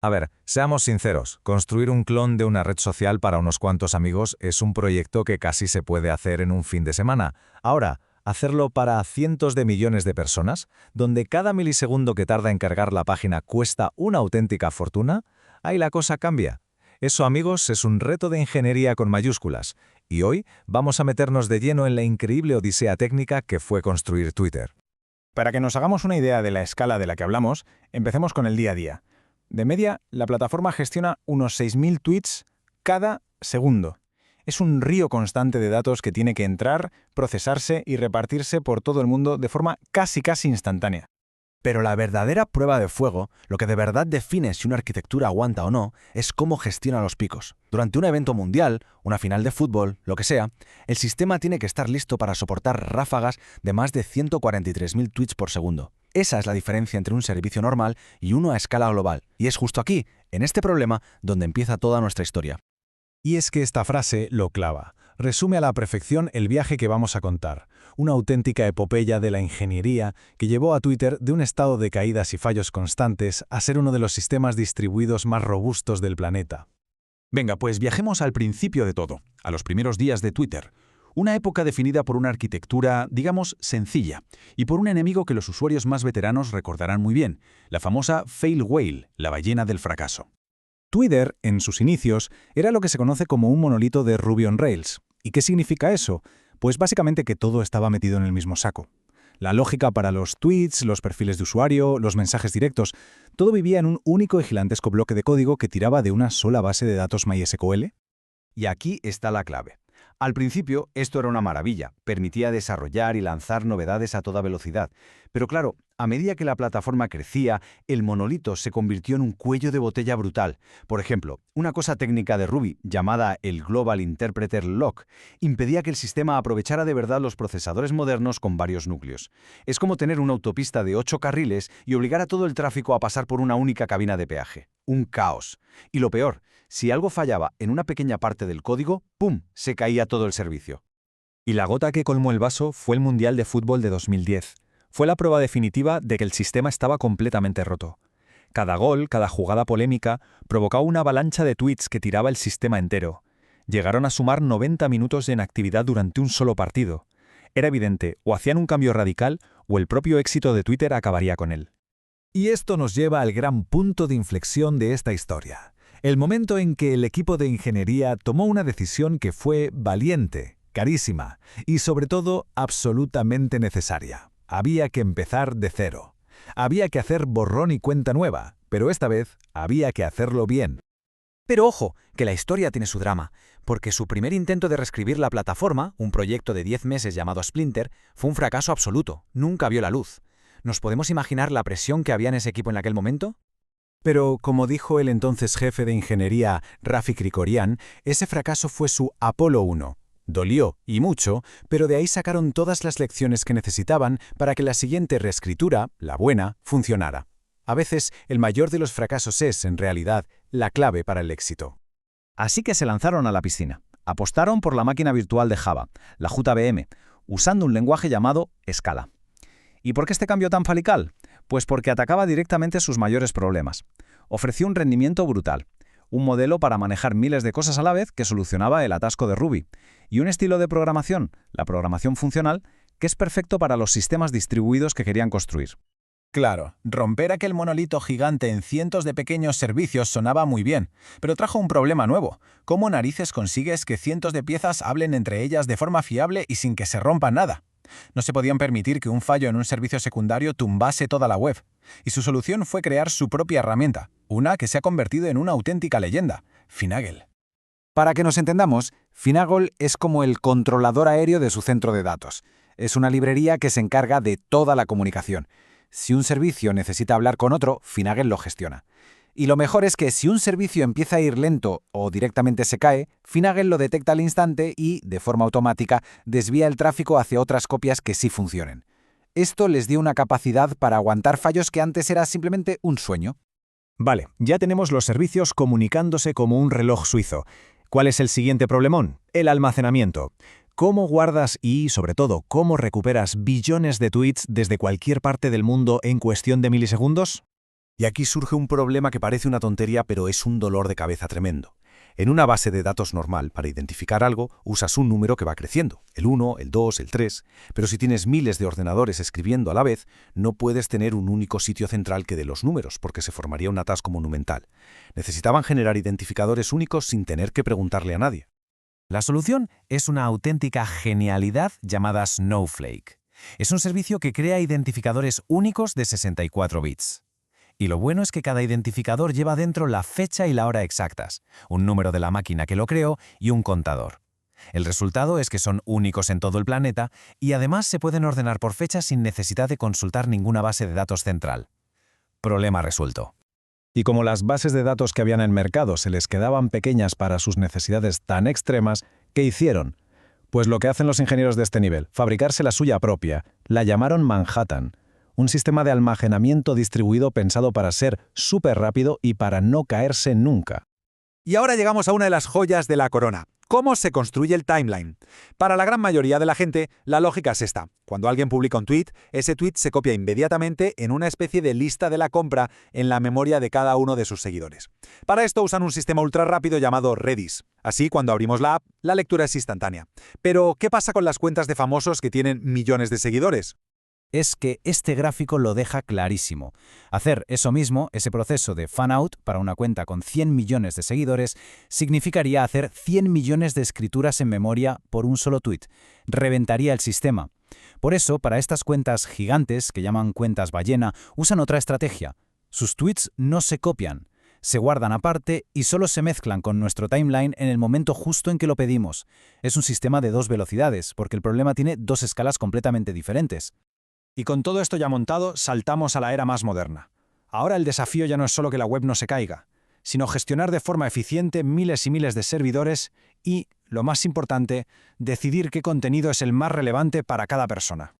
A ver, seamos sinceros, construir un clon de una red social para unos cuantos amigos es un proyecto que casi se puede hacer en un fin de semana. Ahora, hacerlo para cientos de millones de personas, donde cada milisegundo que tarda en cargar la página cuesta una auténtica fortuna, ahí la cosa cambia. Eso, amigos, es un reto de ingeniería con mayúsculas. Y hoy vamos a meternos de lleno en la increíble odisea técnica que fue construir Twitter. Para que nos hagamos una idea de la escala de la que hablamos, empecemos con el día a día. De media, la plataforma gestiona unos 6.000 tweets cada segundo. Es un río constante de datos que tiene que entrar, procesarse y repartirse por todo el mundo de forma casi instaantánea. Pero la verdadera prueba de fuego, lo que de verdad define si una arquitectura aguanta o no, es cómo gestiona los picos. Durante un evento mundial, una final de fútbol, lo que sea, el sistema tiene que estar listo para soportar ráfagas de más de 143.000 tweets por segundo. Esa es la diferencia entre un servicio normal y uno a escala global. Y es justo aquí, en este problema, donde empieza toda nuestra historia. Y es que esta frase lo clava. Resume a la perfección el viaje que vamos a contar. Una auténtica epopeya de la ingeniería que llevó a Twitter de un estado de caídas y fallos constantes a ser uno de los sistemas distribuidos más robustos del planeta. Venga, pues viajemos al principio de todo, a los primeros días de Twitter. Una época definida por una arquitectura, digamos, sencilla, y por un enemigo que los usuarios más veteranos recordarán muy bien, la famosa fail whale, la ballena del fracaso. Twitter, en sus inicios, era lo que se conoce como un monolito de Ruby on Rails. ¿Y qué significa eso? Pues básicamente que todo estaba metido en el mismo saco. La lógica para los tweets, los perfiles de usuario, los mensajes directos, todo vivía en un único y gigantesco bloque de código que tiraba de una sola base de datos MySQL. Y aquí está la clave. Al principio, esto era una maravilla, permitía desarrollar y lanzar novedades a toda velocidad. Pero claro, a medida que la plataforma crecía, el monolito se convirtió en un cuello de botella brutal. Por ejemplo, una cosa técnica de Ruby, llamada el Global Interpreter Lock, impedía que el sistema aprovechara de verdad los procesadores modernos con varios núcleos. Es como tener una autopista de 8 carriles y obligar a todo el tráfico a pasar por una única cabina de peaje. Un caos. Y lo peor, si algo fallaba en una pequeña parte del código, ¡pum!, se caía todo el servicio. Y la gota que colmó el vaso fue el Mundial de Fútbol de 2010. Fue la prueba definitiva de que el sistema estaba completamente roto. Cada gol, cada jugada polémica, provocaba una avalancha de tweets que tiraba el sistema entero. Llegaron a sumar 90 minutos de inactividad durante un solo partido. Era evidente, o hacían un cambio radical, o el propio éxito de Twitter acabaría con él. Y esto nos lleva al gran punto de inflexión de esta historia. El momento en que el equipo de ingeniería tomó una decisión que fue valiente, carísima y sobre todo absolutamente necesaria. Había que empezar de cero. Había que hacer borrón y cuenta nueva, pero esta vez había que hacerlo bien. Pero ojo, que la historia tiene su drama, porque su primer intento de reescribir la plataforma, un proyecto de 10 meses llamado Splinter, fue un fracaso absoluto, nunca vio la luz. ¿Nos podemos imaginar la presión que había en ese equipo en aquel momento? Pero, como dijo el entonces jefe de ingeniería, Rafi Krikorian, ese fracaso fue su Apolo 1. Dolió, y mucho, pero de ahí sacaron todas las lecciones que necesitaban para que la siguiente reescritura, la buena, funcionara. A veces, el mayor de los fracasos es, en realidad, la clave para el éxito. Así que se lanzaron a la piscina. Apostaron por la máquina virtual de Java, la JVM, usando un lenguaje llamado Scala. ¿Y por qué este cambio tan radical? Pues porque atacaba directamente sus mayores problemas. Ofreció un rendimiento brutal, un modelo para manejar miles de cosas a la vez que solucionaba el atasco de Ruby, y un estilo de programación, la programación funcional, que es perfecto para los sistemas distribuidos que querían construir. Claro, romper aquel monolito gigante en cientos de pequeños servicios sonaba muy bien, pero trajo un problema nuevo. ¿Cómo narices consigues que cientos de piezas hablen entre ellas de forma fiable y sin que se rompa nada? No se podían permitir que un fallo en un servicio secundario tumbase toda la web. Y su solución fue crear su propia herramienta, una que se ha convertido en una auténtica leyenda, Finagle. Para que nos entendamos, Finagle es como el controlador aéreo de su centro de datos. Es una librería que se encarga de toda la comunicación. Si un servicio necesita hablar con otro, Finagle lo gestiona. Y lo mejor es que si un servicio empieza a ir lento o directamente se cae, Finagle lo detecta al instante y, de forma automática, desvía el tráfico hacia otras copias que sí funcionen. Esto les dio una capacidad para aguantar fallos que antes era simplemente un sueño. Vale, ya tenemos los servicios comunicándose como un reloj suizo. ¿Cuál es el siguiente problemón? El almacenamiento. ¿Cómo guardas y, sobre todo, cómo recuperas billones de tweets desde cualquier parte del mundo en cuestión de milisegundos? Y aquí surge un problema que parece una tontería, pero es un dolor de cabeza tremendo. En una base de datos normal, para identificar algo, usas un número que va creciendo, el 1, el 2, el 3, pero si tienes miles de ordenadores escribiendo a la vez, no puedes tener un único sitio central que dé los números, porque se formaría un atasco monumental. Necesitaban generar identificadores únicos sin tener que preguntarle a nadie. La solución es una auténtica genialidad llamada Snowflake. Es un servicio que crea identificadores únicos de 64 bits. Y lo bueno es que cada identificador lleva dentro la fecha y la hora exactas, un número de la máquina que lo creó y un contador. El resultado es que son únicos en todo el planeta y además se pueden ordenar por fecha sin necesidad de consultar ninguna base de datos central. Problema resuelto. Y como las bases de datos que habían en el mercado se les quedaban pequeñas para sus necesidades tan extremas, ¿qué hicieron? Pues lo que hacen los ingenieros de este nivel, fabricarse la suya propia. La llamaron Manhattan. Un sistema de almacenamiento distribuido pensado para ser súper rápido y para no caerse nunca. Y ahora llegamos a una de las joyas de la corona. ¿Cómo se construye el timeline? Para la gran mayoría de la gente, la lógica es esta. Cuando alguien publica un tweet, ese tweet se copia inmediatamente en una especie de lista de la compra en la memoria de cada uno de sus seguidores. Para esto usan un sistema ultra rápido llamado Redis. Así, cuando abrimos la app, la lectura es instantánea. Pero, ¿qué pasa con las cuentas de famosos que tienen millones de seguidores? Es que este gráfico lo deja clarísimo. Hacer eso mismo, ese proceso de fan-out para una cuenta con 100 millones de seguidores, significaría hacer 100 millones de escrituras en memoria por un solo tweet. Reventaría el sistema. Por eso, para estas cuentas gigantes, que llaman cuentas ballena, usan otra estrategia. Sus tweets no se copian, se guardan aparte y solo se mezclan con nuestro timeline en el momento justo en que lo pedimos. Es un sistema de 2 velocidades, porque el problema tiene 2 escalas completamente diferentes. Y con todo esto ya montado, saltamos a la era más moderna. Ahora el desafío ya no es solo que la web no se caiga, sino gestionar de forma eficiente miles y miles de servidores y, lo más importante, decidir qué contenido es el más relevante para cada persona.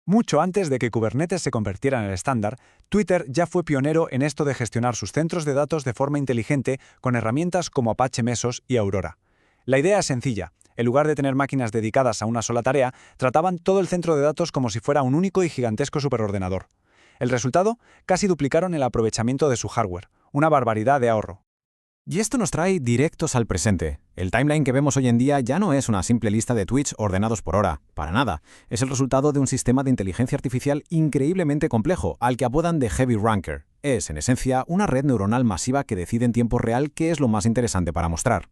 Mucho antes de que Kubernetes se convirtiera en el estándar, Twitter ya fue pionero en esto de gestionar sus centros de datos de forma inteligente con herramientas como Apache Mesos y Aurora. La idea es sencilla. En lugar de tener máquinas dedicadas a una sola tarea, trataban todo el centro de datos como si fuera un único y gigantesco superordenador. El resultado, casi duplicaron el aprovechamiento de su hardware, una barbaridad de ahorro. Y esto nos trae directos al presente. El timeline que vemos hoy en día ya no es una simple lista de tweets ordenados por hora, para nada. Es el resultado de un sistema de inteligencia artificial increíblemente complejo, al que apodan de Heavy Ranker. Es, en esencia, una red neuronal masiva que decide en tiempo real qué es lo más interesante para mostrar.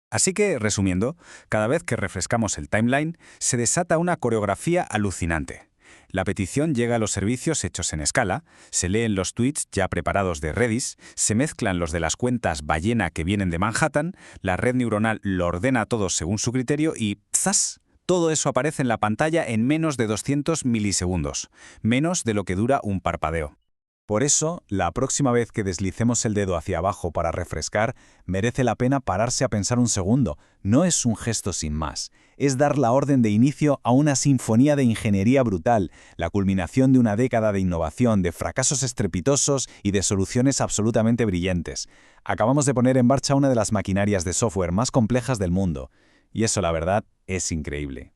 Así que, resumiendo, cada vez que refrescamos el timeline, se desata una coreografía alucinante. La petición llega a los servicios hechos en escala, se leen los tweets ya preparados de Redis, se mezclan los de las cuentas ballena que vienen de Manhattan, la red neuronal lo ordena todo según su criterio y ¡zas! Todo eso aparece en la pantalla en menos de 200 milisegundos, menos de lo que dura un parpadeo. Por eso, la próxima vez que deslicemos el dedo hacia abajo para refrescar, merece la pena pararse a pensar un segundo. No es un gesto sin más. Es dar la orden de inicio a una sinfonía de ingeniería brutal, la culminación de una década de innovación, de fracasos estrepitosos y de soluciones absolutamente brillantes. Acabamos de poner en marcha una de las maquinarias de software más complejas del mundo. Y eso, la verdad, es increíble.